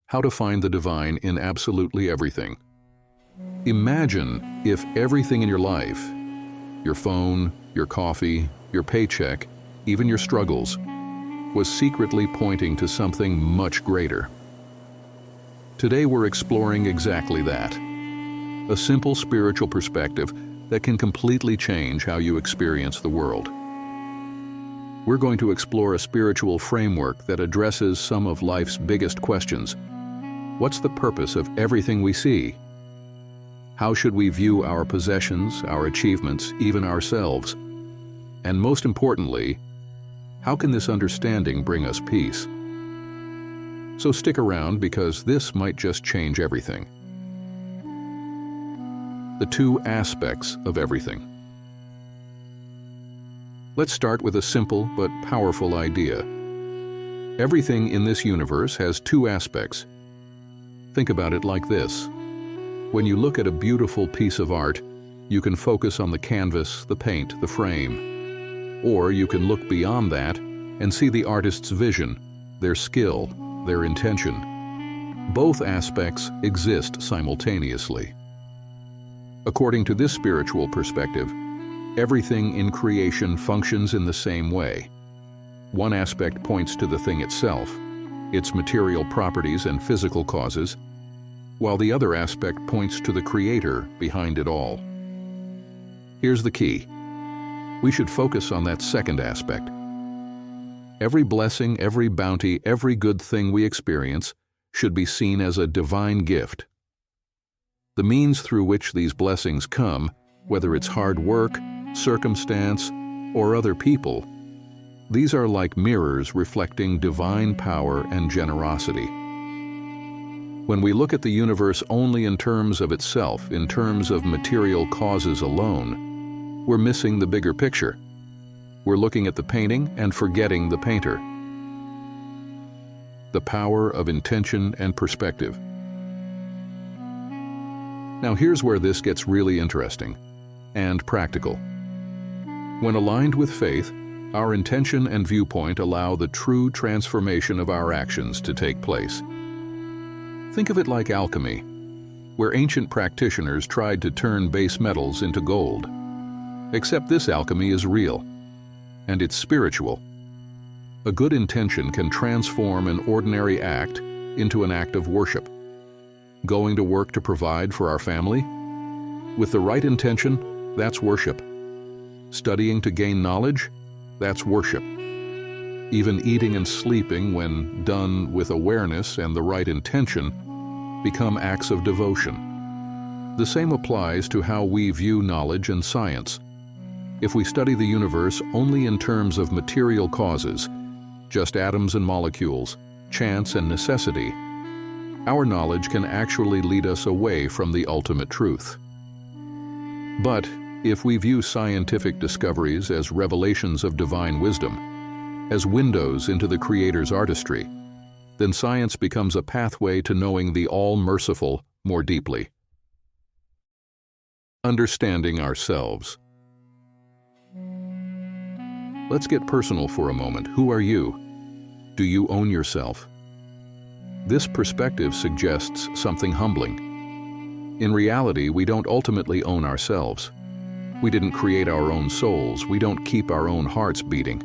How to find the divine in absolutely everything. Imagine if everything in your life, your phone, your coffee, your paycheck, even your struggles, was secretly pointing to something much greater. Today we're exploring exactly that. A simple spiritual perspective that can completely change how you experience the world. We're going to explore a spiritual framework that addresses some of life's biggest questions. What's the purpose of everything we see? How should we view our possessions, our achievements, even ourselves? And most importantly, how can this understanding bring us peace? So stick around, because this might just change everything. The two aspects of everything. Let's start with a simple but powerful idea. Everything in this universe has two aspects. Think about it like this. When you look at a beautiful piece of art, you can focus on the canvas, the paint, the frame. Or you can look beyond that and see the artist's vision, their skill, their intention. Both aspects exist simultaneously. According to this spiritual perspective, everything in creation functions in the same way. One aspect points to the thing itself, its material properties and physical causes, while the other aspect points to the Creator behind it all. Here's the key. We should focus on that second aspect. Every blessing, every bounty, every good thing we experience should be seen as a divine gift. The means through which these blessings come, whether it's hard work, circumstance, or other people, these are like mirrors reflecting divine power and generosity. When we look at the universe only in terms of itself, in terms of material causes alone, we're missing the bigger picture. We're looking at the painting and forgetting the painter. The power of intention and perspective. Now here's where this gets really interesting and practical. When aligned with faith, our intention and viewpoint allow the true transformation of our actions to take place. Think of it like alchemy, where ancient practitioners tried to turn base metals into gold. Except this alchemy is real, and it's spiritual. A good intention can transform an ordinary act into an act of worship. Going to work to provide for our family? With the right intention, that's worship. Studying to gain knowledge? That's worship. Even eating and sleeping, when done with awareness and the right intention, become acts of devotion. The same applies to how we view knowledge and science. If we study the universe only in terms of material causes, just atoms and molecules, chance and necessity, our knowledge can actually lead us away from the ultimate truth. But if we view scientific discoveries as revelations of divine wisdom, as windows into the Creator's artistry, then science becomes a pathway to knowing the all-merciful more deeply. Understanding ourselves. Let's get personal for a moment. Who are you? Do you own yourself? This perspective suggests something humbling. In reality, we don't ultimately own ourselves. We didn't create our own souls. We don't keep our own hearts beating.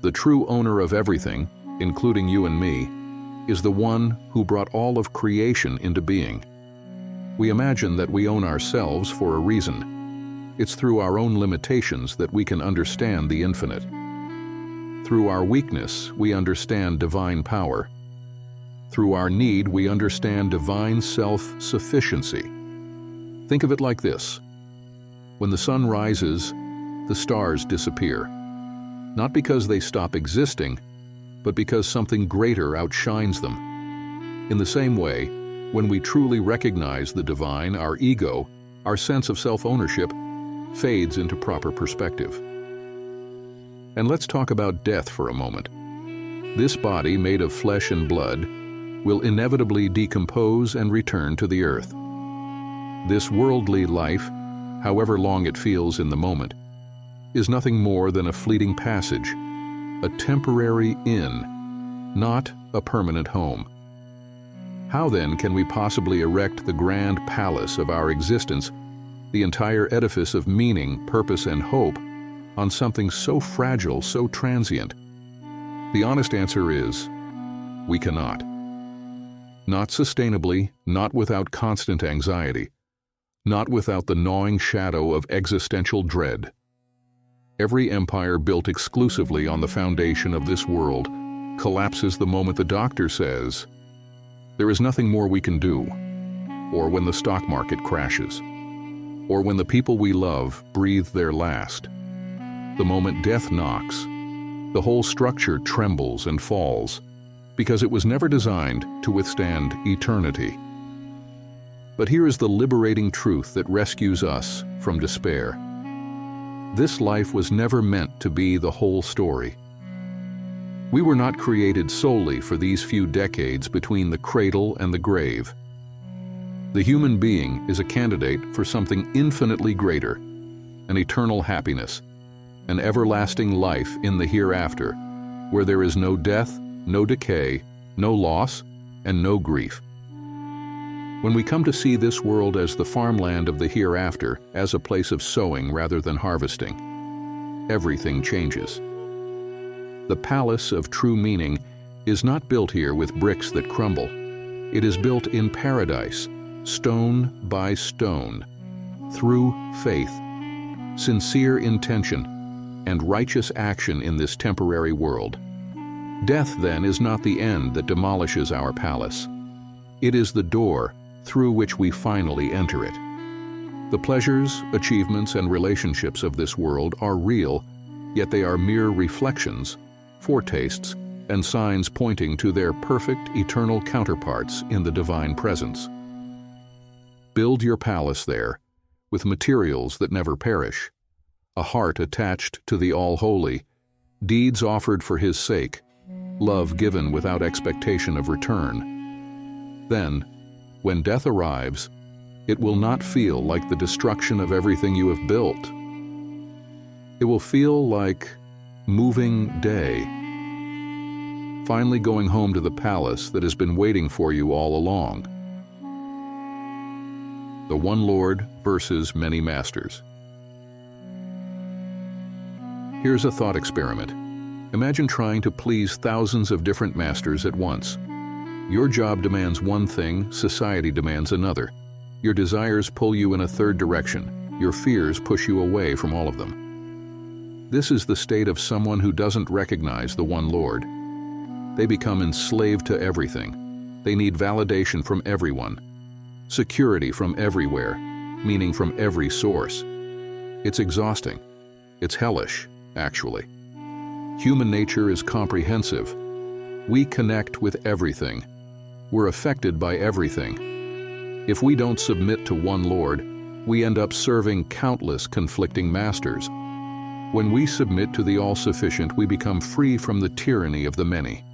The true owner of everything, including you and me, is the one who brought all of creation into being. We imagine that we own ourselves for a reason. It's through our own limitations that we can understand the infinite. Through our weakness, we understand divine power. Through our need, we understand divine self-sufficiency. Think of it like this. When the sun rises, the stars disappear. Not because they stop existing, but because something greater outshines them. In the same way, when we truly recognize the divine, our ego, our sense of self-ownership, fades into proper perspective. And let's talk about death for a moment. This body, made of flesh and blood, will inevitably decompose and return to the earth. This worldly life, however long it feels in the moment, is nothing more than a fleeting passage, a temporary inn, not a permanent home. How then can we possibly erect the grand palace of our existence, the entire edifice of meaning, purpose, and hope, on something so fragile, so transient? The honest answer is, we cannot. Not sustainably, not without constant anxiety, not without the gnawing shadow of existential dread. Every empire built exclusively on the foundation of this world collapses the moment the doctor says, "There is nothing more we can do," or when the stock market crashes, or when the people we love breathe their last. The moment death knocks, the whole structure trembles and falls, because it was never designed to withstand eternity. But here is the liberating truth that rescues us from despair. This life was never meant to be the whole story. We were not created solely for these few decades between the cradle and the grave. The human being is a candidate for something infinitely greater, an eternal happiness, an everlasting life in the hereafter, where there is no death, no decay, no loss, and no grief. When we come to see this world as the farmland of the hereafter, as a place of sowing rather than harvesting, everything changes. The palace of true meaning is not built here with bricks that crumble. It is built in paradise, stone by stone, through faith, sincere intention, and righteous action in this temporary world. Death, then, is not the end that demolishes our palace. It is the door through which we finally enter it. The pleasures, achievements, and relationships of this world are real, yet they are mere reflections, foretastes, and signs pointing to their perfect, eternal counterparts in the divine presence. Build your palace there, with materials that never perish, a heart attached to the All-Holy, deeds offered for His sake, love given without expectation of return. Then, when death arrives, it will not feel like the destruction of everything you have built. It will feel like moving day, finally going home to the palace that has been waiting for you all along. The one Lord versus many masters. Here's a thought experiment. Imagine trying to please thousands of different masters at once. Your job demands one thing, society demands another. Your desires pull you in a third direction. Your fears push you away from all of them. This is the state of someone who doesn't recognize the one Lord. They become enslaved to everything. They need validation from everyone, security from everywhere, meaning from every source. It's exhausting. It's hellish, actually. Human nature is comprehensive. We connect with everything. We're affected by everything. If we don't submit to one Lord, we end up serving countless conflicting masters. When we submit to the all-sufficient, we become free from the tyranny of the many.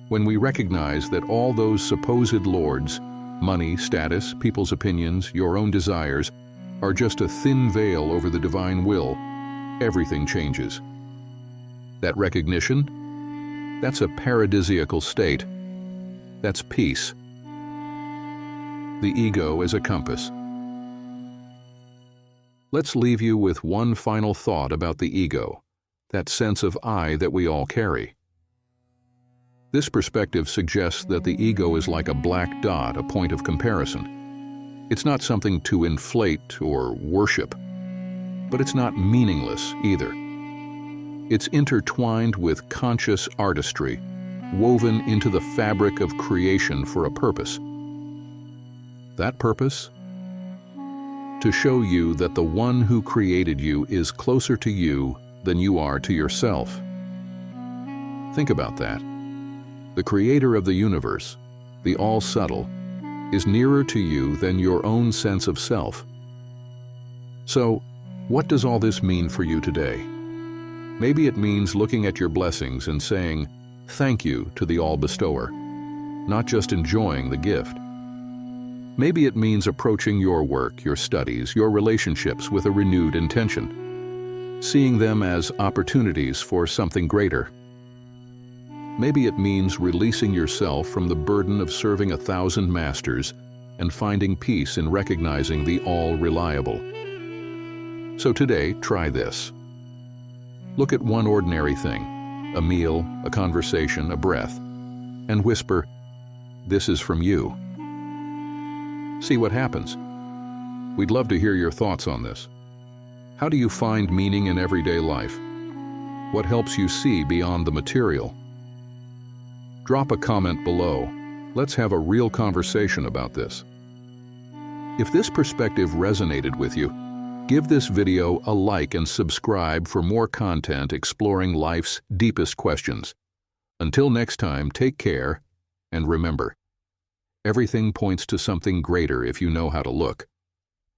When we recognize that all those supposed lords, money, status, people's opinions, your own desires, are just a thin veil over the divine will, everything changes. That recognition, that's a paradisiacal state. That's peace. The ego is a compass. Let's leave you with one final thought about the ego, that sense of I that we all carry. This perspective suggests that the ego is like a black dot, a point of comparison. It's not something to inflate or worship, but it's not meaningless either. It's intertwined with conscious artistry, woven into the fabric of creation for a purpose. That purpose? To show you that the one who created you is closer to you than you are to yourself. Think about that. The creator of the universe, the all-subtle, is nearer to you than your own sense of self. So, what does all this mean for you today? Maybe it means looking at your blessings and saying, thank you to the all-bestower, not just enjoying the gift. Maybe it means approaching your work, your studies, your relationships with a renewed intention, seeing them as opportunities for something greater. Maybe it means releasing yourself from the burden of serving 1,000 masters and finding peace in recognizing the all-reliable. So today, try this. Look at one ordinary thing, a meal, a conversation, a breath, and whisper, "This is from you." See what happens. We'd love to hear your thoughts on this. How do you find meaning in everyday life? What helps you see beyond the material? Drop a comment below. Let's have a real conversation about this. If this perspective resonated with you, give this video a like and subscribe for more content exploring life's deepest questions. Until next time, take care, and remember, everything points to something greater if you know how to look.